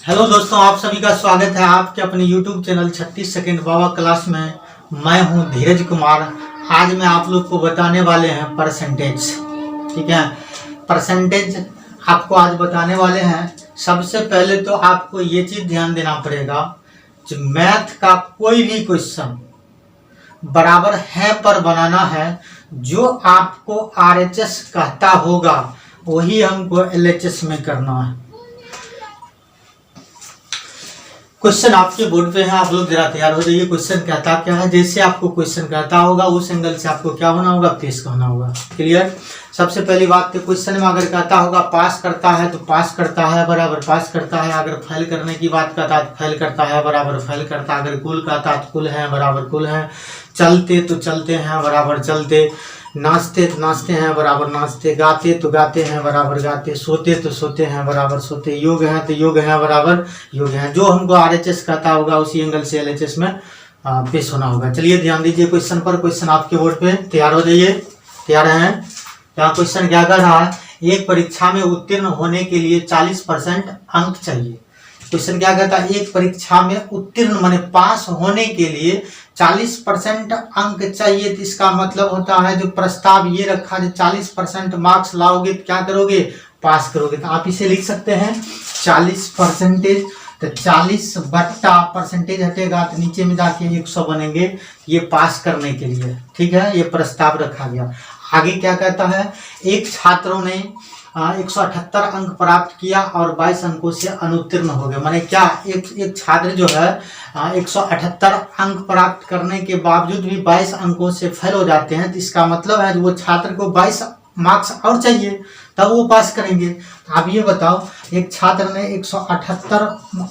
Hello दोस्तों, आप सभी का स्वागत है आपके अपने YouTube चैनल 36 सेकंड बाबा क्लास में। मैं हूं धीरज कुमार। आज मैं आप लोग को बताने वाले हैं परसेंटेज। ठीक है, परसेंटेज आपको आज बताने वाले हैं। सबसे पहले तो आपको ये चीज ध्यान देना पड़ेगा कि मैथ का कोई भी क्वेश्चन बराबर है पर बनाना है। जो आपको RHS कहता होगा वही हमको LHS में करना है। क्वेश्चन आपके बोर्ड पे है, आप लोग जरा तैयार हो जाइए। क्वेश्चन कहता क्या है, जैसे आपको क्वेश्चन कहता होगा उस एंगल से आपको क्या होना होगा, फेस कहना होगा। क्लियर। सबसे पहली बात कि क्वेश्चन में अगर कहता होगा पास करता है तो पास करता है बराबर पास करता है। अगर फेल करने की बात कहता है तो फेल करता है बराबर फेल करता है। अगर कुल कहता है तो कुल है बराबर कुल है। चलते तो चलते हैं बराबर चलते। नाचते तो नाचते हैं बराबर नाचते। गाते तो गाते हैं बराबर गाते। सोते तो सोते हैं बराबर सोते। योग है तो योग है बराबर योग है। जो हमको RHS कहता होगा उसी एंगल से LHS में पेश होना होगा। चलिए ध्यान दीजिए क्वेश्चन पर। क्वेश्चन आपके बोर्ड पे तैयार हो जाइए। तैयार हैं? यहाँ क्वेश्चन क्या कर रहा है, एक परीक्षा में उत्तीर्ण होने के लिए 40% अंक चाहिए। क्वेश्चन क्या कहता है, एक परीक्षा में उत्तीर्ण माने पास होने के लिए 40% अंक चाहिए। तो इसका मतलब होता है जो प्रस्ताव ये रखा जो 40% मार्क्स लाओगे तो क्या करोगे, पास करोगे। तो आप इसे लिख सकते हैं 40%। तो 40 बट्टा परसेंटेज हटेगा तो नीचे में जाके 100 बनेंगे, ये पास करने के लिए। ठीक है, ये प्रस्ताव रखा गया। आगे क्या कहता है, एक छात्रों ने 178 अंक प्राप्त किया और 22 अंकों से अनुत्तीर्ण हो गए। माने क्या, एक छात्र जो है 178 अंक प्राप्त करने के बावजूद भी 22 अंकों से फेल हो जाते हैं। तो इसका मतलब है वो छात्र को 22 मार्क्स और चाहिए तब वो पास करेंगे। तो आप ये बताओ, एक छात्र ने 178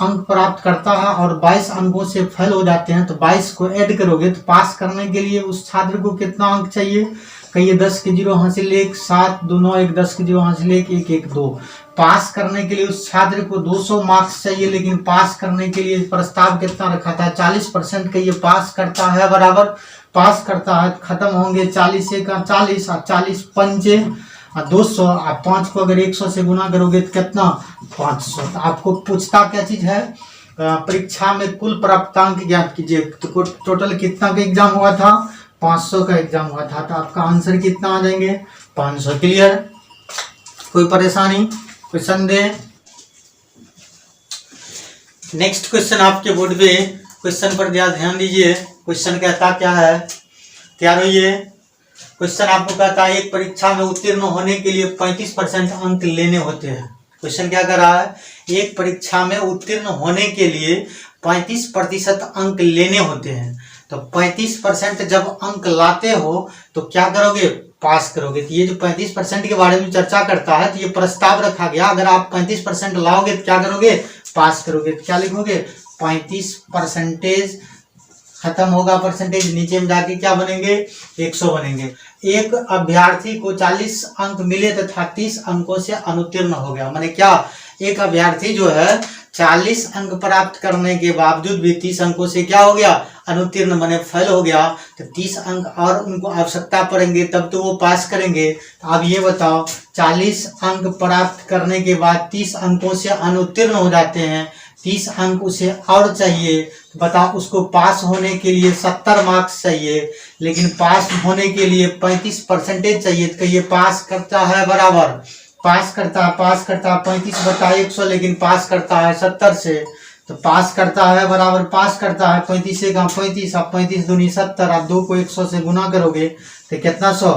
अंक प्राप्त करता है और 22 अंकों से फेल हो जाते हैं, तो 22 को ऐड करोगे तो पास करने के लिए उस छात्र को कितना अंक चाहिए। कहिए 10 के 0 हासिल 1 7 2 9 1 10 के 0 हासिल 1 1 1 2। पास करने के लिए उस छात्र को 200 मार्क्स चाहिए, लेकिन पास करने के लिए प्रस्ताव कितना रखा था, 40% का। ये पास करता है बराबर पास करता है। खत्म होंगे 40 1 40 और 40 पंचे 200। आप 5 को अगर 100 से गुना करोगे तो कितना, 500। तो आपको पूछता क्या चीज है, परीक्षा में कुल प्राप्तांक ज्ञात कीजिए। तो टोटल कितना का एग्जाम हुआ था, 500 का एग्जाम हुआ था। तो आपका आंसर कितना आ जाएंगे, 500। क्लियर, कोई परेशानी, कोई संदेह? नेक्स्ट क्वेश्चन आपके बोर्ड पे, क्वेश्चन पर ध्यान दीजिए। क्वेश्चन कहता क्या है, तैयार होइए। क्वेश्चन आपको कहता है एक परीक्षा में उत्तीर्ण होने के लिए 35% अंक लेने होते हैं। क्वेश्चन क्या कर रहा है, एक परीक्षा में उत्तीर्ण होने के लिए 35% अंक लेने होते हैं। तो 35% जब अंक लाते हो तो क्या करोगे, पास करोगे। तो ये जो 35% के बारे में चर्चा करता है, तो ये प्रस्ताव रखा गया। अगर आप 35% लाओगे तो क्या करोगे, पास करोगे। तो क्या लिखोगे, 35%। खत्म होगा परसेंटेज, नीचे में जाके क्या बनेंगे, 100 बनेंगे। एक अभ्यर्थी को 40 अंक मिले तथा 30 अंकों से अनुत्तीर्ण हो गया। माने क्या, एक अभ्यर्थी जो है 40 अंक प्राप्त करने के बावजूद भी 30 अंकों से क्या हो गया, अनुत्तीर्ण माने फेल हो गया। तो 30 अंक और उनको आवश्यकता पड़ेंगे तब तो वो पास करेंगे। तो आप ये बताओ, 40 अंक प्राप्त करने के बाद 30 अंकों से अनुत्तीर्ण हो जाते हैं, 30 अंक उसे और चाहिए। बताओ, उसको पास होने के लिए 70 मार्क्स चाहिए, लेकिन पास होने के लिए 35% चाहिए। तो ये पास करता है बराबर पास करता है 35 बटा 100, लेकिन पास करता है 70 से। तो पास करता है बराबर पास करता है 35 से 35, अब 35 दूनी 70। आप 2 को 100 से गुना करोगे तो कितना, 100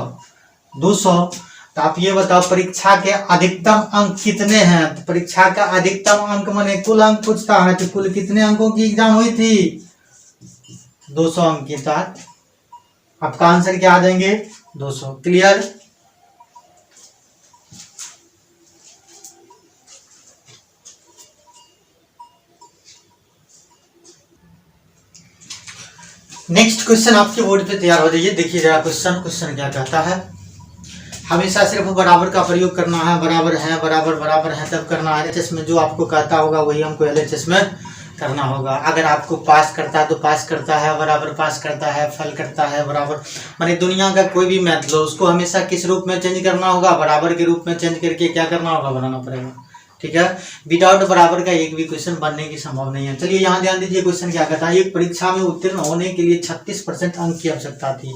200। तो आप ये बताओ, परीक्षा के अधिकतम अंक कितने हैं। तो परीक्षा का अधिकतम अंक माने कुल अंक पूछता है, तो कुल कितने अंकों की एग्जाम हुई थी, 200 अंक की। साथ आपका आंसर क्या आ जाएंगे, 200। क्लियर, नेक्स्ट क्वेश्चन आपके बोर्ड पे तैयार हो जाइए। देखिए जरा क्वेश्चन क्या कहता है, हमेशा सिर्फ बराबर का प्रयोग करना है। बराबर है तब करना है। LHS में जो आपको कहता होगा वही हमको LHS में करना होगा। अगर आपको पास करता है तो पास करता है बराबर पास करता है, फेल करता है बराबर। माने दुनिया का कोई भी मैथ लो, उसको हमेशा किस रूप में चेंज करना होगा, बराबर के रूप में चेंज करके क्या करना होगा, बनाना पड़ेगा। ठीक है, विदाउट बराबर का एक भी क्वेश्चन बनने की संभावना नहीं है। चलिए यहाँ ध्यान दीजिए, क्वेश्चन क्या कहता है, एक परीक्षा में उत्तीर्ण होने के लिए 36% अंक की आवश्यकता थी।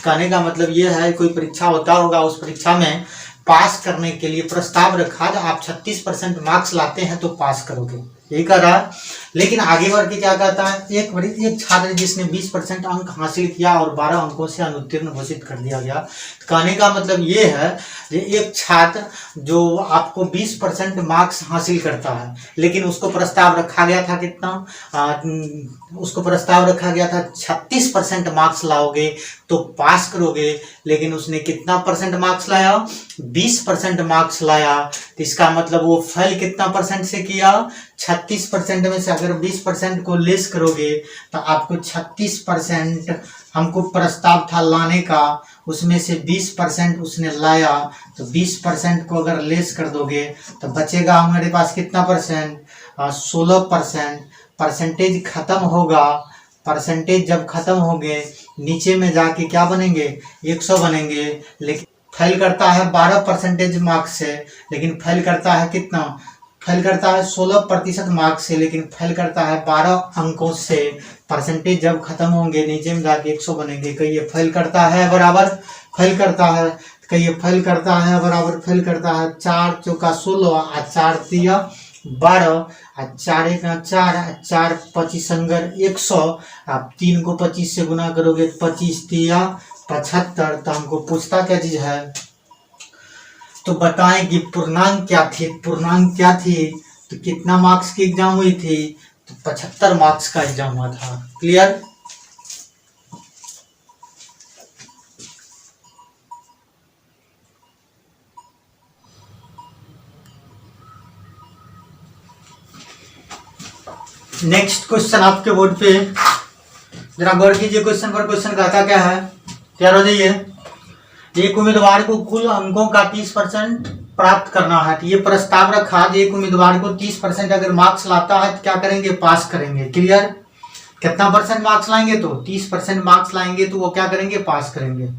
कहने का मतलब ये है, कोई परीक्षा होता होगा, उस परीक्षा में पास करने के लिए प्रस्ताव रखा, जब आप 36% मार्क्स लाते हैं तो पास करोगे, यही कह रहा है। लेकिन आगे बढ़ के क्या कहता है, एक छात्र जिसने 20% अंक हासिल किया और 12 अंकों से अनुत्तीर्ण घोषित कर दिया गया। कहने का मतलब ये है कि एक छात्र जो आपको 20% मार्क्स हासिल करता है, लेकिन उसको प्रस्ताव रखा गया था कितना, उसको प्रस्ताव रखा गया था 36% मार्क्स लाओगे तो पास करोगे, लेकिन उसने कितना परसेंट मार्क्स लाया, 20% मार्क्स लाया। तो इसका मतलब वो फेल कितना परसेंट से किया, 36% में से अगर 20% को लेस करोगे तो आपको 36% हमको प्रस्ताव था लाने का, उसमें से 20% उसने लाया, तो 20% को अगर लेस कर दोगे तो बचेगा हमारे पास कितना परसेंट, 16%। परसेंटेज खत्म होगा, परसेंटेज जब खत्म हो गए नीचे में जाके क्या बनेंगे, 100 बनेंगे। लेकिन फेल करता है 12% मार्क्स से, लेकिन फेल करता है कितना, फेल करता है 16% मार्क्स से, लेकिन फेल करता है 12 अंकों से। परसेंटेज जब खत्म होंगे नीचे में जाके 100 बनेंगे। कहीं ये फेल करता है बराबर फेल करता है, कहीं ये फेल करता है बराबर फेल करता है। 4 चौका 16 और 4 तिया 12 और 4 एक 4, 4 25 संगर 100। आप 3 को 25 से गुना करोगे, 25 तिया 75। तो हमको पूछता क्या चीज है, तो बताएं कि पूर्णांक क्या थी, पूर्णांक क्या थी, तो कितना मार्क्स की एग्जाम हुई थी, तो 75 मार्क्स का एग्जाम हुआ था। क्लियर। नेक्स्ट क्वेश्चन आपके बोर्ड पे जरा गौर कीजिए, क्वेश्चन पर क्वेश्चन कहता क्या है, तैयार हो जाइए। एक उम्मीदवार को कुल अंकों का 30% प्राप्त करना है। तो ये प्रस्ताव रखा, एक उम्मीदवार को 30% अगर मार्क्स लाता है तो क्या करेंगे, पास करेंगे। क्लियर। कितना परसेंट मार्क्स लाएंगे, तो 30% मार्क्स लाएंगे तो वो क्या करेंगे, पास करेंगे।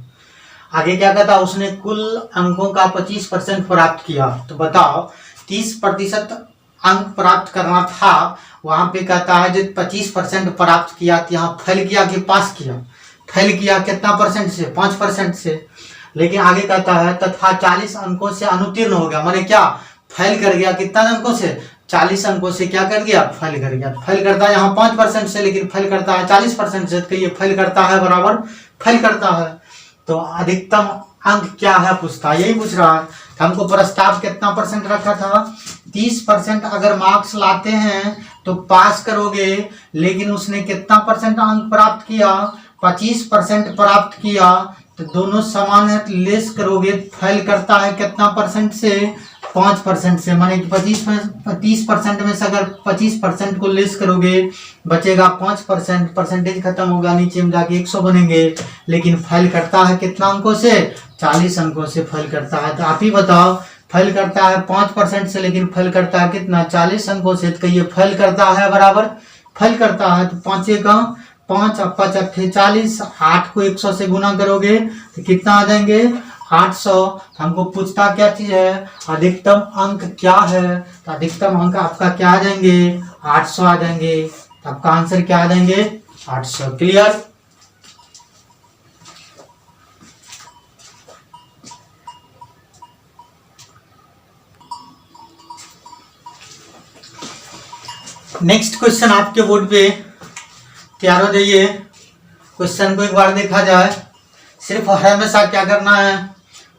आगे क्या कहता, उसने कुल अंकों का 25% प्राप्त किया। तो बताओ 30% अंक प्राप्त करना था, वहां पे कहता है जो 25% प्राप्त किया, तो यहाँ फेल किया कि पास किया, फेल किया कितना परसेंट से, 5% से। लेकिन आगे कहता है तथा 40 अंकों से अनुत्तीर्ण हो गया, माने क्या, फेल कर गया। कितना अंकों से, 40 अंकों से क्या कर गया, फेल कर गया। फेल करता है यहाँ 5% से, लेकिन फेल करता है 40% से, तो ये फेल करता है बराबर फेल करता है। तो अधिकतम अंक क्या है पूछता है, यही पूछ रहा है। हमको प्रस्ताव कितना परसेंट रखा था, 30% अगर मार्क्स लाते हैं तो पास करोगे, लेकिन उसने कितना परसेंट अंक प्राप्त किया, 25% प्राप्त किया। तो दोनों समान है, तो लेस करोगे, फेल करता है कितना परसेंट से, 5% से। माने 30% में से अगर 25% को लेस करोगे बचेगा 5%, परसेंटेज खत्म होगा, नीचे में जाके 100 बनेंगे। लेकिन फेल करता है कितना अंकों से, 40 अंकों से फेल करता है। तो आप ही बताओ, फेल करता है 5% से, लेकिन फेल करता है कितना, 40 अंकों से। तो ये फेल करता है बराबर फेल करता है। तो 5 का 5 और 5 अट्ठे 40, 8 को 100 से गुना करोगे तो कितना आ जाएंगे, 800। हमको पूछता क्या चीज है, अधिकतम अंक क्या है। तो अधिकतम अंक आपका क्या आ जाएंगे, 800 आ जाएंगे। तो आपका आंसर क्या आ जाएंगे, 800। क्लियर। नेक्स्ट क्वेश्चन आपके बोर्ड पे, तैयार हो जाइए। क्वेश्चन को एक बार देखा जाए, सिर्फ हमेशा क्या करना है,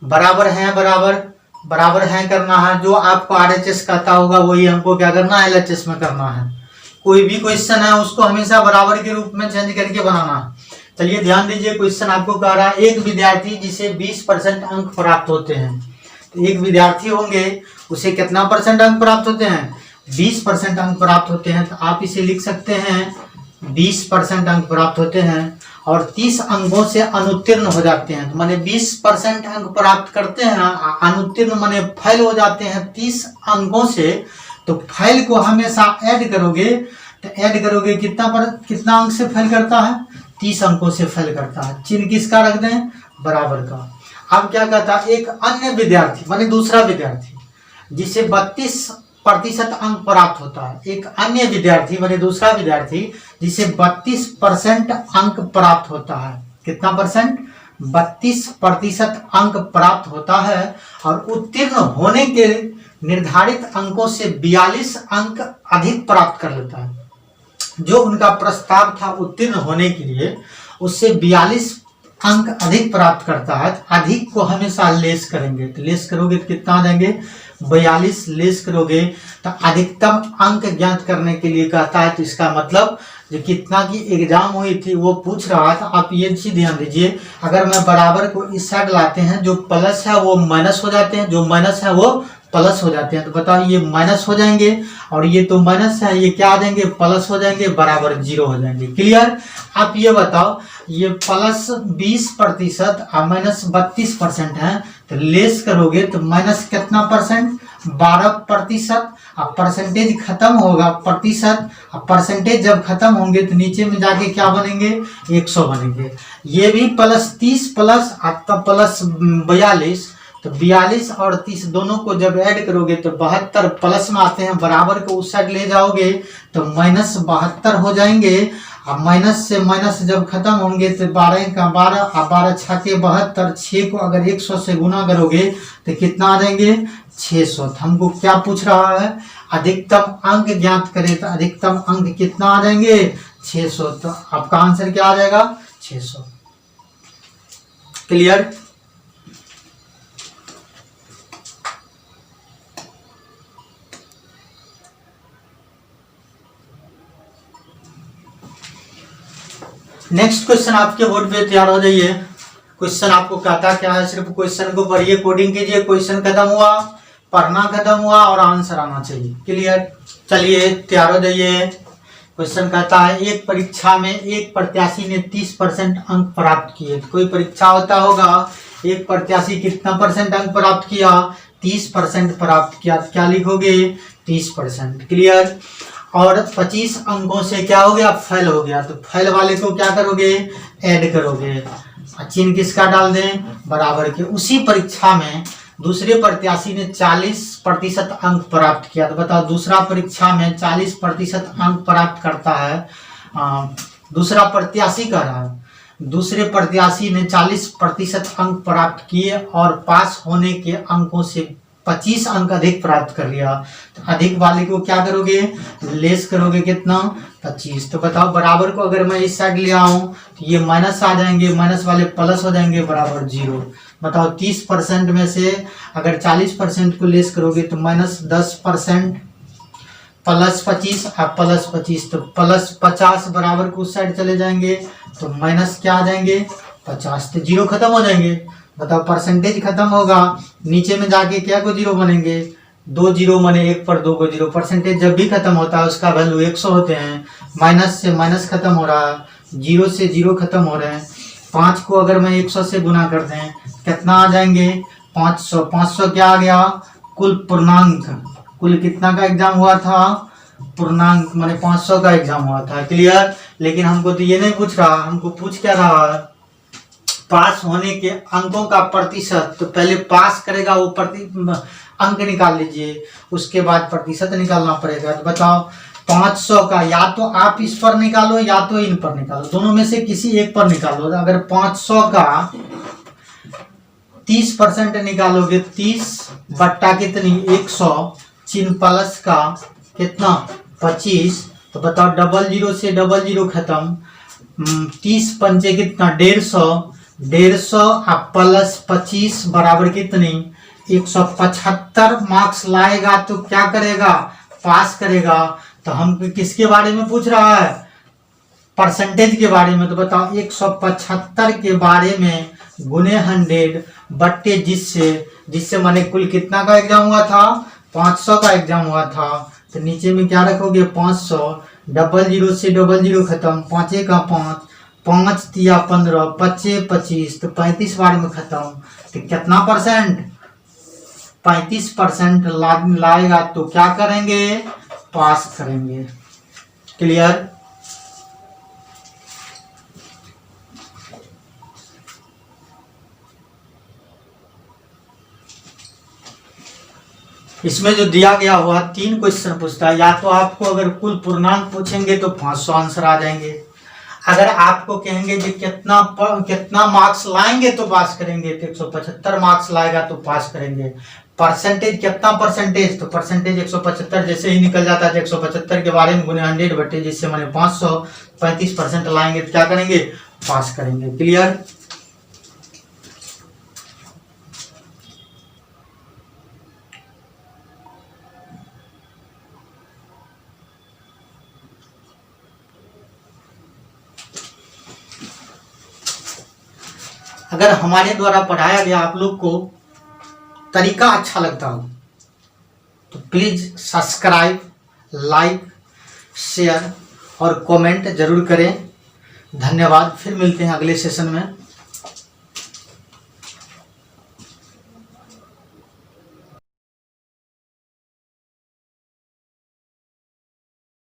बराबर है बराबर है करना है। जो आपको RHS कहता होगा वही हमको क्या करना है, LHS में करना है। कोई भी क्वेश्चन है उसको हमेशा बराबर के रूप में चेंज करके बनाना है। चलिए ध्यान दीजिए, क्वेश्चन आपको कह रहा है एक विद्यार्थी जिसे 20% अंक प्राप्त होते हैं। तो एक विद्यार्थी होंगे उसे कितना परसेंट अंक प्राप्त होते हैं, 20% अंक प्राप्त होते हैं। तो आप इसे लिख सकते हैं 20% अंक प्राप्त होते हैं और 30 अंकों से अनुत्तीर्ण हो जाते हैं। तो माने 20% अंक प्राप्त करते हैं, अनुत्तीर्ण माने फेल हो जाते हैं 30 अंकों से। तो फेल को हमेशा ऐड करोगे, तो ऐड करोगे कितना अंक से फेल करता है, 30 अंकों से फेल करता है। चिन्ह किसका रख दें, बराबर का। अब क्या कहता है, एक अन्य विद्यार्थी माने दूसरा विद्यार्थी जिसे 32 प्रतिशत अंक प्राप्त होता है। एक अन्य विद्यार्थी माने दूसरा विद्यार्थी जिसे 32% अंक प्राप्त होता है। कितना परसेंट? 32% अंक प्राप्त होता है और उत्तीर्ण होने के निर्धारित अंकों से 42 अंक अधिक प्राप्त कर लेता है। जो उनका प्रस्ताव था उत्तीर्ण होने के लिए उससे 42 अंक अधिक प्राप्त करता है। अधिक को हमेशा लेस करेंगे, तो लेस करोगे तो कितना आ जाएंगे? 42 लेस करोगे तो अधिकतम अंक ज्ञात करने के लिए कहता है। तो इसका मतलब जो कितना की एग्जाम हुई थी वो पूछ रहा था। आप ये चीज ध्यान दीजिए, अगर मैं बराबर को इस साइड लाते हैं, जो प्लस है वो माइनस हो जाते हैं, जो माइनस है वो प्लस हो जाते हैं। तो बताओ ये माइनस हो जाएंगे और ये तो माइनस है, ये क्या आ जाएंगे? प्लस हो जाएंगे, बराबर 0 हो जाएंगे। क्लियर? आप ये बताओ, ये प्लस 20% और माइनस 32% है, तो लेस करोगे तो माइनस कितना परसेंट? 12%। अब परसेंटेज खत्म होगा, प्रतिशत अब परसेंटेज जब खत्म होंगे तो नीचे में जाके क्या बनेंगे? 100 बनेंगे। ये भी प्लस 30 प्लस आपका प्लस 42, तो 42 और 30 दोनों को जब ऐड करोगे तो 72 प्लस में आते हैं, बराबर को उस साइड ले जाओगे तो माइनस 72 हो जाएंगे। अब माइनस से माइनस जब खत्म होंगे तो 12 का 12 और 12 छः के 72, 6 को अगर 100 से गुना करोगे तो कितना आ जाएंगे? 600। तो हमको क्या पूछ रहा है? अधिकतम अंक ज्ञात करें, तो अधिकतम अंक कितना आ जाएंगे? 600। तो आपका आंसर क्या आ जाएगा? 600। क्लियर? नेक्स्ट क्वेश्चन आपके बोर्ड पे तैयार हो जाइए। क्वेश्चन आपको कहता क्या है? सिर्फ क्वेश्चन को पढ़िए, कोडिंग कीजिए। क्वेश्चन खत्म हुआ, पढ़ना खत्म हुआ और आंसर आना चाहिए। क्लियर? चलिए तैयार हो जाइए। क्वेश्चन कहता है एक परीक्षा में एक प्रत्याशी ने 30% अंक प्राप्त किए। तो कोई परीक्षा होता होगा, एक प्रत्याशी कितना परसेंट अंक प्राप्त किया? 30% प्राप्त किया। तो क्या लिखोगे? 30%। क्लियर? और 25 अंकों से क्या हो गया? फेल हो गया। तो फेल वाले को क्या करोगे? ऐड करोगे। चिन्ह किसका डाल दें? बराबर के। उसी परीक्षा में दूसरे प्रत्याशी ने 40% अंक प्राप्त किया। तो बताओ, दूसरा परीक्षा में 40% अंक प्राप्त करता है, दूसरा प्रत्याशी कर रहा है, दूसरे प्रत्याशी ने 40% अंक प्राप्त किए और पास होने के अंकों से 25 अंक अधिक प्राप्त कर लिया। तो अधिक वाले को क्या करोगे? लेस करोगे। कितना? 25। तो बताओ, बराबर को अगर मैं इस साइड ले आऊं तो ये माइनस आ जाएंगे, माइनस वाले प्लस हो जाएंगे, बराबर 0। बताओ 30% में से अगर 40% को लेस करोगे तो माइनस 10%, प्लस 25 और प्लस 25, तो प्लस 50 बराबर को उस साइड चले जाएंगे तो माइनस क्या आ जाएंगे? 50। तो 0 खत्म हो जाएंगे। बताओ, परसेंटेज खत्म होगा, नीचे में जाके क्या को 0 बनेंगे? 2 0 बने, 1 पर 2 को 0। परसेंटेज जब भी खत्म होता है उसका वैल्यू 100 होते हैं। माइनस से माइनस खत्म हो रहा है, 0 से 0 खत्म हो रहे हैं। 5 को अगर मैं 100 से गुना कर दें कितना आ जाएंगे? 500। 500 क्या आ गया? कुल पूर्णांक। कुल कितना का एग्जाम हुआ था? पूर्णांक, माने 500 का एग्जाम हुआ था। क्लियर? लेकिन हमको तो ये नहीं पूछ रहा, हमको पूछ क्या रहा है? पास होने के अंकों का प्रतिशत। तो पहले पास करेगा वो अंक निकाल लीजिए, उसके बाद प्रतिशत निकालना पड़ेगा। तो बताओ 500 का या तो आप इस पर निकालो या तो इन पर निकालो, दोनों में से किसी एक पर निकालो। अगर 500 का 30% निकालोगे, 30 बट्टा कितनी? 100, चिन्ह प्लस का कितना? 25। तो बताओ, 00 से 00 खत्म, 30 पंचे कितना? 150, 150 प्लस 25 बराबर कितनी? 175 मार्क्स लाएगा तो क्या करेगा? पास करेगा। तो हम किसके बारे में पूछ रहा है? परसेंटेज के बारे में। तो बताओ 175 के बारे में गुने 100 बट्टे जिससे माने कुल कितना का एग्जाम हुआ था? 500 का एग्जाम हुआ था। तो नीचे में क्या रखोगे? 500, 00 से 00 खत्म, 5 का 5, 5 तिया 15, 25 25, तो 35 बार में खत्म। तो कितना परसेंट? 35% लाएगा तो क्या करेंगे? पास करेंगे। क्लियर? इसमें जो दिया गया हुआ 3 क्वेश्चन पूछता है। या तो आपको अगर कुल पूर्णांक पूछेंगे तो 500 आंसर आ जाएंगे। अगर आपको कहेंगे कि कितना मार्क्स लाएंगे तो पास करेंगे, तो 175 मार्क्स लाएगा तो पास करेंगे। परसेंटेज कितना परसेंटेज, तो परसेंटेज 175 जैसे ही निकल जाता है 175 के बारे में गुने 100 बटे जिससे मैंने 500, 35% लाएंगे तो क्या करेंगे, पास करेंगे। क्लियर। अगर हमारे द्वारा पढ़ाया गया आप लोग को तरीका अच्छा लगता हो तो प्लीज सब्सक्राइब, लाइक, शेयर और कमेंट जरूर करें। धन्यवाद। फिर मिलते हैं अगले सेशन में।